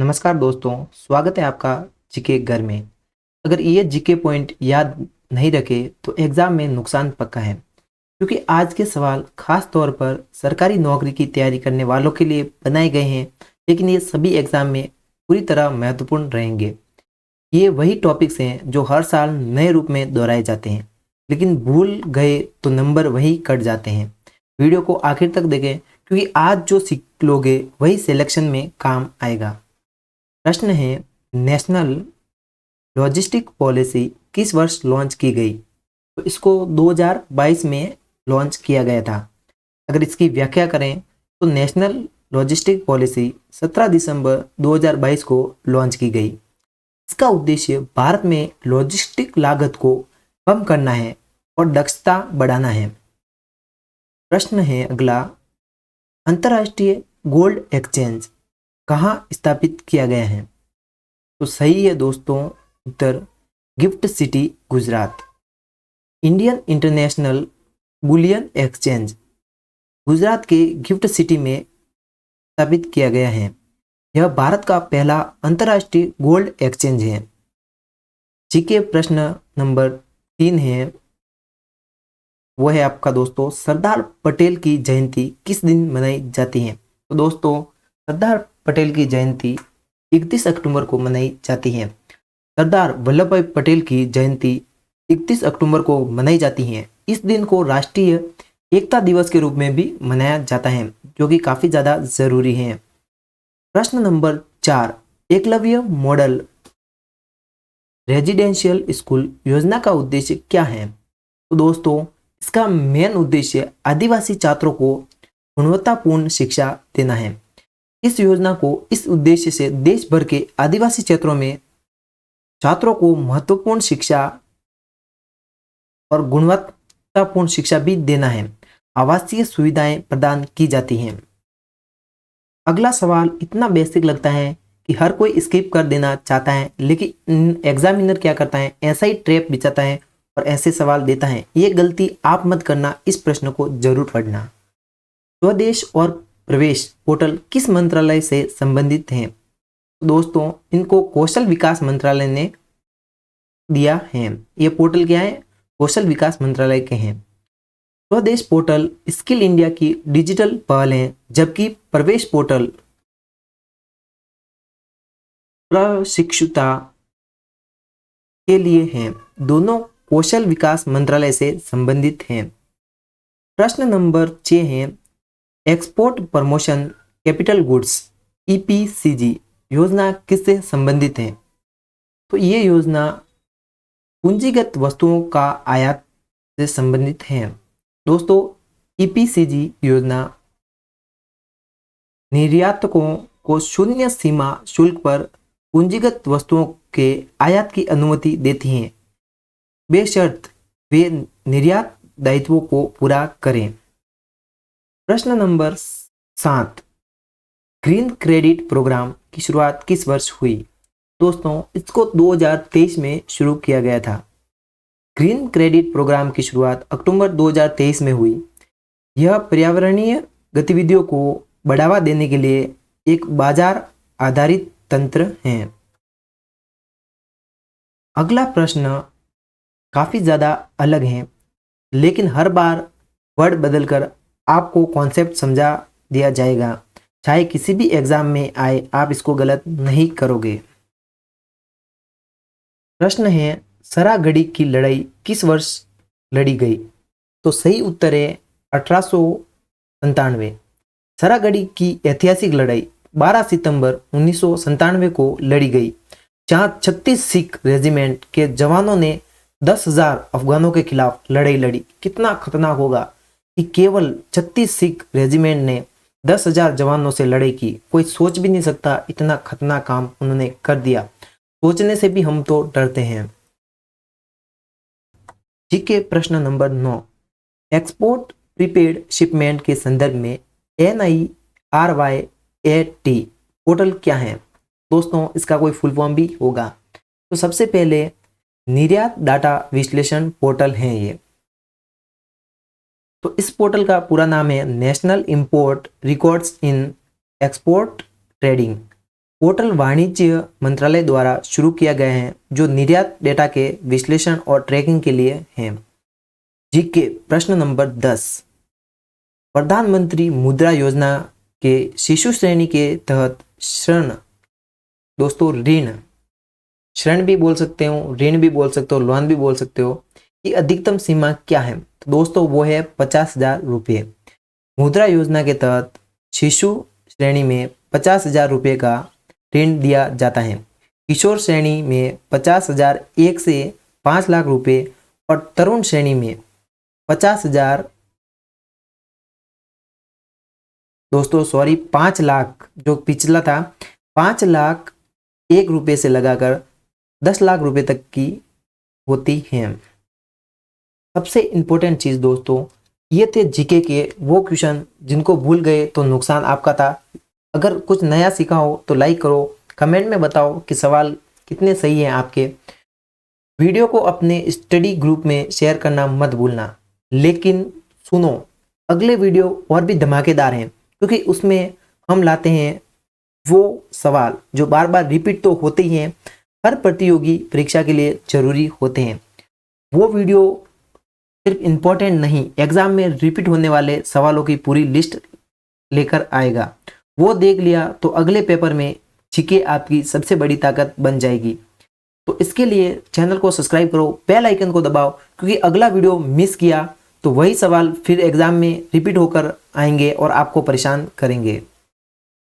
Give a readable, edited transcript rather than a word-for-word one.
नमस्कार दोस्तों, स्वागत है आपका जीके घर में। अगर ये जीके पॉइंट याद नहीं रखे तो एग्जाम में नुकसान पक्का है, क्योंकि आज के सवाल खास तौर पर सरकारी नौकरी की तैयारी करने वालों के लिए बनाए गए हैं। लेकिन ये सभी एग्जाम में पूरी तरह महत्वपूर्ण रहेंगे। ये वही टॉपिक्स हैं जो हर साल नए रूप में दोहराए जाते हैं, लेकिन भूल गए तो नंबर वही कट जाते हैं। वीडियो को आखिर तक देखें, क्योंकि आज जो सीख लोगे वही सिलेक्शन में काम आएगा। प्रश्न है, नेशनल लॉजिस्टिक पॉलिसी किस वर्ष लॉन्च की गई? तो इसको 2022 में लॉन्च किया गया था। अगर इसकी व्याख्या करें तो नेशनल लॉजिस्टिक पॉलिसी 17 दिसंबर 2022 को लॉन्च की गई। इसका उद्देश्य भारत में लॉजिस्टिक लागत को कम करना है और दक्षता बढ़ाना है। प्रश्न है अगला, अंतर्राष्ट्रीय गोल्ड एक्सचेंज कहाँ स्थापित किया गया है? तो सही है दोस्तों, उत्तर GIFT City, Gujarat. Indian international bullion exchange Gujarat के गिफ्ट सिटी में स्थापित किया गया है। यह भारत का पहला अंतर्राष्ट्रीय गोल्ड एक्सचेंज है। जीके प्रश्न नंबर 3 है, वो है आपका दोस्तों, सरदार पटेल की जयंती किस दिन मनाई जाती है? तो दोस्तों, सरदार पटेल की जयंती 31 अक्टूबर को मनाई जाती है। सरदार वल्लभ भाई पटेल की जयंती 31 अक्टूबर को मनाई जाती है। इस दिन को राष्ट्रीय एकता दिवस के रूप में भी मनाया जाता है, जो कि काफ़ी ज़्यादा ज़रूरी है। प्रश्न number 4, Eklavya model residential school योजना का उद्देश्य क्या है? तो दोस्तों, इसका मेन उद्देश्य आदिवासी छात्रों को गुणवत्तापूर्ण शिक्षा देना है। इस योजना को इस उद्देश्य से देश भर के आदिवासी क्षेत्रों में छात्रों को महत्वपूर्ण शिक्षा और गुणवत्तापूर्ण शिक्षा भी देना है। आवासीय सुविधाएं प्रदान की जाती हैं। अगला सवाल इतना बेसिक लगता है कि हर कोई स्किप कर देना चाहता है, लेकिन एग्जामिनर क्या करता है, ऐसा ही ट्रैप बिछाता है और ऐसे सवाल देता है। ये गलती आप मत करना, इस प्रश्न को जरूर पढ़ना। स्वदेश और प्रवेश पोर्टल किस मंत्रालय से संबंधित हैं? दोस्तों, इनको कौशल विकास मंत्रालय ने दिया है। ये पोर्टल क्या है? कौशल विकास मंत्रालय के हैं। स्वदेश पोर्टल स्किल इंडिया की डिजिटल पहल है, जबकि प्रवेश पोर्टल प्रशिक्षुता के लिए है। दोनों कौशल विकास मंत्रालय से संबंधित हैं। प्रश्न नंबर 6 है, export promotion capital goods EPCG योजना किससे संबंधित है? तो ये योजना पूंजीगत वस्तुओं का आयात से संबंधित है। दोस्तों, EPCG योजना निर्यातकों को शून्य सीमा शुल्क पर पूंजीगत वस्तुओं के आयात की अनुमति देती है, बेशर्त वे निर्यात दायित्वों को पूरा करें। प्रश्न नंबर 7, ग्रीन क्रेडिट प्रोग्राम की शुरुआत किस वर्ष हुई? दोस्तों, इसको 2023 में शुरू किया गया था। ग्रीन क्रेडिट प्रोग्राम की शुरुआत अक्टूबर 2023 में हुई। यह पर्यावरणीय गतिविधियों को बढ़ावा देने के लिए एक बाजार आधारित तंत्र है। अगला प्रश्न काफ़ी ज़्यादा अलग है, लेकिन हर बार वर्ड बदलकर आपको कॉन्सेप्ट समझा दिया जाएगा। चाहे किसी भी एग्जाम में आए, आप इसको गलत नहीं करोगे। प्रश्न है, सरागढ़ी की लड़ाई किस वर्ष लड़ी गई? तो सही उत्तर है 1897। सरागढ़ी की ऐतिहासिक लड़ाई 12 सितंबर 1997 को लड़ी गई, जहां 36 सिख रेजिमेंट के जवानों ने 10,000 अफगानों के खिलाफ लड़ाई लड़ी। कितना खतरनाक होगा कि केवल 36 सिख रेजिमेंट ने 10,000 जवानों से लड़ाई की। कोई सोच भी नहीं सकता, इतना खतरनाक काम उन्होंने कर दिया। सोचने से भी हम तो डरते हैं। जीके प्रश्न नंबर 9, एक्सपोर्ट प्रीपेड शिपमेंट के संदर्भ में NIRYAT पोर्टल क्या है? दोस्तों, इसका कोई फुल फॉर्म भी होगा। तो सबसे पहले निर्यात डाटा विश्लेषण पोर्टल है ये। तो इस पोर्टल का पूरा नाम है national import records in export trading. Portal वाणिज्य मंत्रालय द्वारा शुरू किया गया है जो निर्यात डेटा के विश्लेषण और ट्रैकिंग के लिए है। जीके प्रश्न नंबर 10। प्रधानमंत्री मुद्रा योजना के शिशु श्रेणी के तहत ऋण, दोस्तों ऋण भी बोल सकते हो, ऋण भी बोल सकते हो, लोन भी बोल सकते हो, कि अधिकतम सीमा क्या है? तो दोस्तों वो है 50,000 रुपये। मुद्रा योजना के तहत शिशु श्रेणी में 50,000 रुपये का ऋण दिया जाता है। किशोर श्रेणी में 50,000 1 से 5 लाख रुपये और तरुण श्रेणी में 50,000 दोस्तों 5 लाख, जो पिछला था 5 लाख 1 रुपये से लगाकर 10 लाख रुपए तक की होती है। सबसे इम्पोर्टेंट चीज़ दोस्तों, ये थे जीके के वो क्वेश्चन जिनको भूल गए तो नुकसान आपका था। अगर कुछ नया सीखा हो तो लाइक करो, कमेंट में बताओ कि सवाल कितने सही हैं आपके। वीडियो को अपने स्टडी ग्रुप में शेयर करना मत भूलना। लेकिन सुनो, अगले वीडियो और भी धमाकेदार हैं, क्योंकि उसमें हम लाते हैं वो सवाल जो बार बार रिपीट तो होते ही हैं, हर प्रतियोगी परीक्षा के लिए जरूरी होते हैं। वो वीडियो सिर्फ इम्पोर्टेंट नहीं, एग्जाम में रिपीट होने वाले सवालों की पूरी लिस्ट लेकर आएगा। वो देख लिया तो अगले पेपर में जीके आपकी सबसे बड़ी ताकत बन जाएगी। तो इसके लिए चैनल को सब्सक्राइब करो, बेल आइकन को दबाओ, क्योंकि अगला वीडियो मिस किया तो वही सवाल फिर एग्जाम में रिपीट होकर आएंगे और आपको परेशान करेंगे।